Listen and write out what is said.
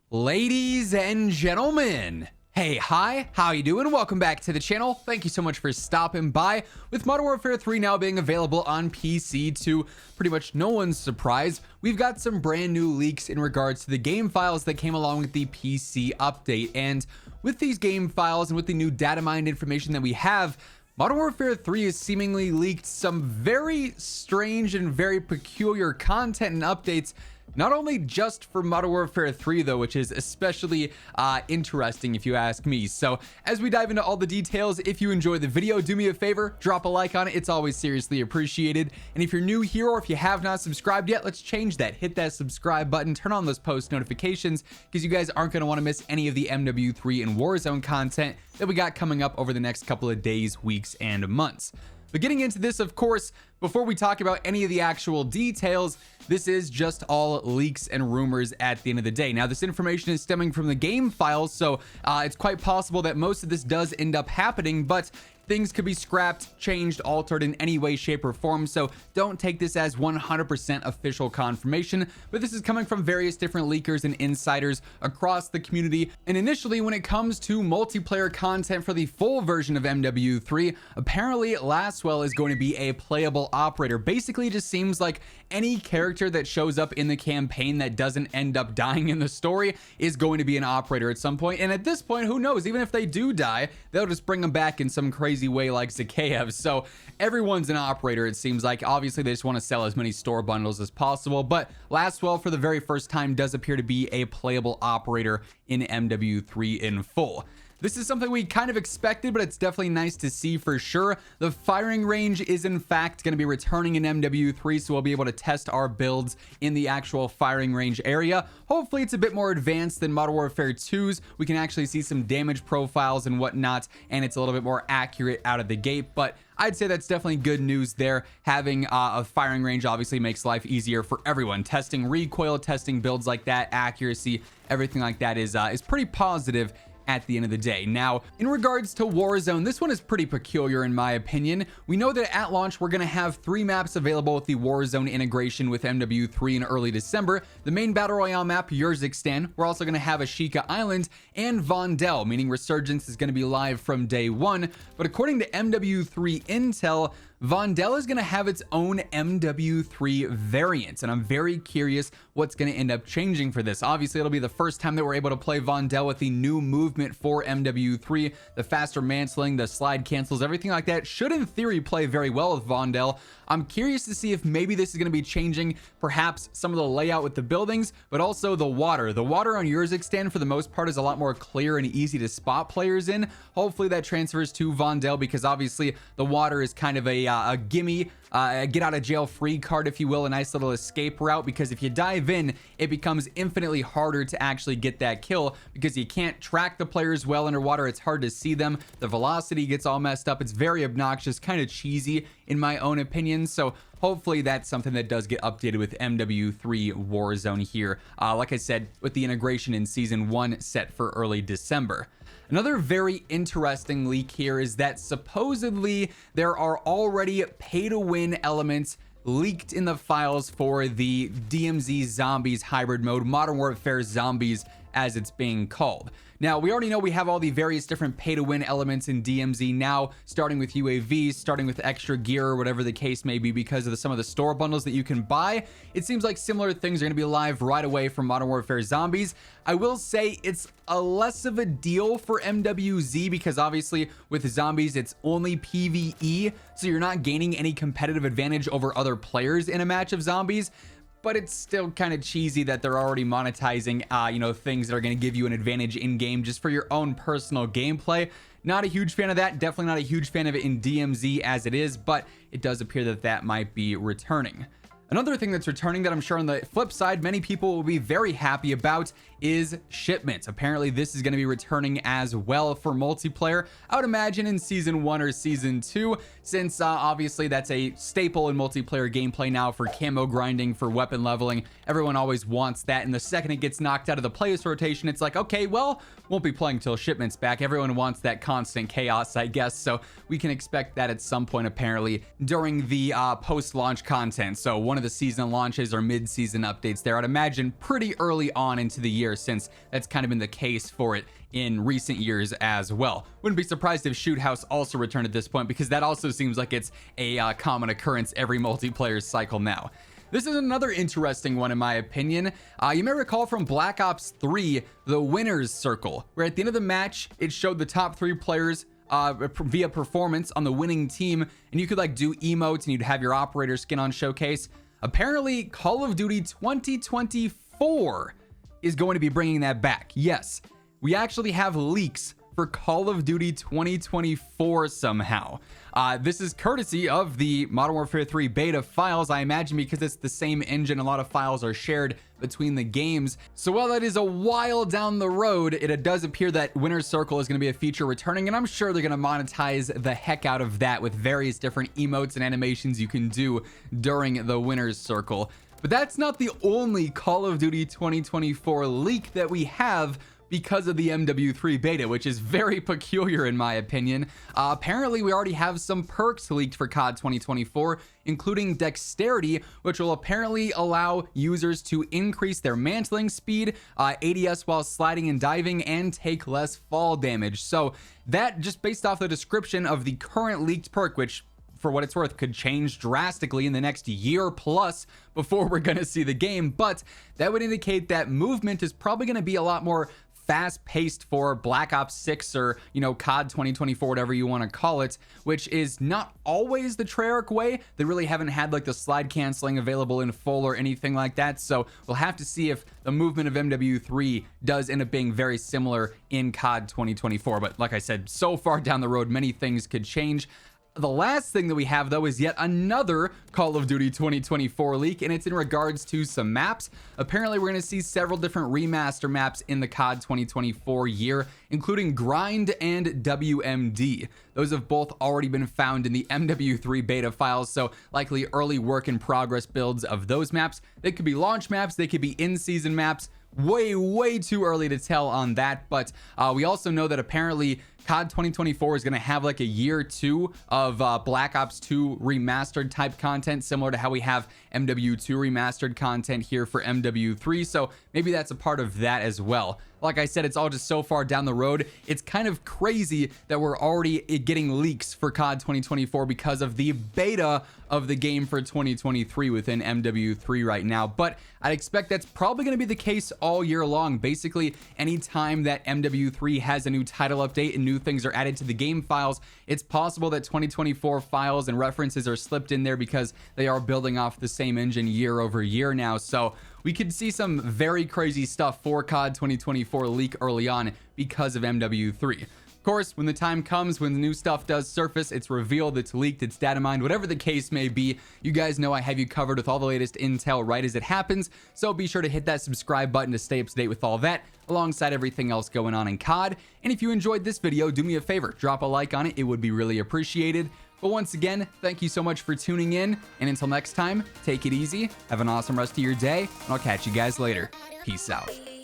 Ladies and gentlemen, hey, hi, how you doing? Welcome back to the channel. Thank you so much for stopping by. With Modern Warfare 3 now being available on PC to pretty much no one's surprise, we've got some brand new leaks in regards to the game files that came along with the PC update. And with these game files and with the new data mined information that we have, Modern Warfare 3 has seemingly leaked some very strange and very peculiar content and updates, not only just for Modern Warfare 3 though, which is especially interesting if you ask me. So as we dive into all the details, if you enjoy the video, do me a favor, drop a like on it. It's always seriously appreciated. And if you're new here or if you have not subscribed yet, let's change that. Hit that subscribe button, turn on those post notifications, because you guys aren't going to want to miss any of the MW3 and Warzone content that we got coming up over the next couple of days, weeks, and months. But getting into this, of course, before we talk about any of the actual details, this is just all leaks and rumors at the end of the day. Now, this information is stemming from the game files, so it's quite possible that most of this does end up happening, but things could be scrapped, changed, altered in any way, shape, or form, so don't take this as 100% official confirmation, but this is coming from various different leakers and insiders across the community. And initially, when it comes to multiplayer content for the full version of MW3, apparently Laswell is going to be a playable operator. Basically, it just seems like any character that shows up in the campaign that doesn't end up dying in the story is going to be an operator at some point. And at this point, who knows? Even if they do die, they'll just bring them back in some crazy way like Zakayev. So everyone's an operator, it seems like. Obviously, they just want to sell as many store bundles as possible, but Laswell, for the very first time, does appear to be a playable operator in MW3 in full. This is something we kind of expected, but it's definitely nice to see for sure. The firing range is in fact going to be returning in MW3, so we'll be able to test our builds in the actual firing range area. Hopefully it's a bit more advanced than Modern Warfare 2's. We can actually see some damage profiles and whatnot, and it's a little bit more accurate out of the gate, but I'd say that's definitely good news there. Having a firing range obviously makes life easier for everyone. Testing recoil, testing builds like that, accuracy, everything like that is pretty positive at the end of the day. Now, in regards to Warzone, this one is pretty peculiar in my opinion. We know that at launch, we're going to have 3 maps available with the Warzone integration with MW3 in early December. The main Battle Royale map, Yurzikistan. We're also going to have Ashika Island and Vondel, meaning Resurgence is going to be live from day 1. But according to MW3 Intel, Vondel is going to have its own MW3 variant, and I'm very curious what's going to end up changing for this. Obviously, it'll be the first time that we're able to play Vondel with the new movement for MW3, the faster mantling, the slide cancels, everything like that should in theory play very well with Vondel. I'm curious to see if maybe this is going to be changing perhaps some of the layout with the buildings, but also the water. The water on Yurzikistan for the most part is a lot more clear and easy to spot players in. Hopefully that transfers to Vondel, because obviously the water is kind of a gimme, get out of jail free card, if you will, a nice little escape route, because if you dive in, it becomes infinitely harder to actually get that kill because you can't track the players well underwater. It's hard to see them. The velocity gets all messed up. It's very obnoxious, kind of cheesy in my own opinion. So hopefully that's something that does get updated with MW3 Warzone here. Like I said, with the integration in Season 1 set for early December. Another very interesting leak here is that supposedly there are already pay-to-win elements leaked in the files for the DMZ Zombies hybrid mode, Modern Warfare Zombies as it's being called. Now, we already know we have all the various different pay-to-win elements in DMZ now, starting with UAVs, starting with extra gear, or whatever the case may be, because of some of the store bundles that you can buy. It seems like similar things are going to be live right away from Modern Warfare Zombies. I will say it's a less of a deal for MWZ, because obviously with Zombies, it's only PvE, so you're not gaining any competitive advantage over other players in a match of Zombies. But it's still kind of cheesy that they're already monetizing, things that are going to give you an advantage in game just for your own personal gameplay. Not a huge fan of that. Definitely not a huge fan of it in DMZ as it is, but it does appear that that might be returning. Another thing that's returning that I'm sure on the flip side many people will be very happy about is Shipment. Apparently this is going to be returning as well for multiplayer. I would imagine in Season 1 or Season 2. since obviously that's a staple in multiplayer gameplay now for camo grinding, for weapon leveling. Everyone always wants that, and the second it gets knocked out of the player's rotation, it's like, okay, well, won't be playing till Shipment's back. Everyone wants that constant chaos, I guess, so we can expect that at some point, apparently, during the post-launch content. So one of the season launches or mid-season updates there, I'd imagine pretty early on into the year, since that's kind of been the case for it in recent years as well. Wouldn't be surprised if Shoot House also returned at this point, because that also seems like it's a common occurrence every multiplayer cycle now. This is another interesting one in my opinion. You may recall from Black Ops 3, the winner's circle, where at the end of the match, it showed the top 3 players via performance on the winning team, and you could like do emotes and you'd have your operator skin on showcase. Apparently, Call of Duty 2024 is going to be bringing that back. Yes, we actually have leaks for Call of Duty 2024 somehow. This is courtesy of the Modern Warfare 3 beta files, I imagine, because it's the same engine. A lot of files are shared between the games. So while that is a while down the road, it does appear that Winner's Circle is going to be a feature returning, and I'm sure they're going to monetize the heck out of that with various different emotes and animations you can do during the Winner's Circle. But that's not the only Call of Duty 2024 leak that we have because of the MW3 beta, which is very peculiar in my opinion. Apparently, we already have some perks leaked for COD 2024, including Dexterity, which will apparently allow users to increase their mantling speed, ADS while sliding and diving, and take less fall damage. So that, just based off the description of the current leaked perk, which for what it's worth could change drastically in the next year plus before we're going to see the game, but that would indicate that movement is probably going to be a lot more fast-paced for Black Ops 6 or, you know, COD 2024, whatever you want to call it, which is not always the Treyarch way. They really haven't had like the slide canceling available in full or anything like that, so we'll have to see if the movement of MW3 does end up being very similar in COD 2024. But like I said, so far down the road, many things could change. The last thing that we have, though, is yet another Call of Duty 2024 leak, and it's in regards to some maps. Apparently, we're going to see several different remaster maps in the COD 2024 year, including Grind and WMD. Those have both already been found in the MW3 beta files, so likely early work in progress builds of those maps. They could be launch maps, they could be in-season maps. Way too early to tell on that, but we also know that apparently COD 2024 is going to have like a year 2 of Black Ops 2 remastered type content, similar to how we have MW2 remastered content here for MW3, so maybe that's a part of that as well. Like I said, it's all just so far down the road. It's kind of crazy that we're already getting leaks for COD 2024 because of the beta of the game for 2023 within MW3 right now. But I'd expect that's probably going to be the case all year long. Basically, anytime that MW3 has a new title update and new things are added to the game files, it's possible that 2024 files and references are slipped in there because they are building off the same engine year over year now. So we could see some very crazy stuff for COD 2024 leak early on because of MW3. Of course, when the time comes, when the new stuff does surface, it's revealed, it's leaked, it's data mined, whatever the case may be, you guys know I have you covered with all the latest intel right as it happens, so be sure to hit that subscribe button to stay up to date with all that, alongside everything else going on in COD. And if you enjoyed this video, do me a favor, drop a like on it, it would be really appreciated. But once again, thank you so much for tuning in, and until next time, take it easy, have an awesome rest of your day, and I'll catch you guys later. Peace out.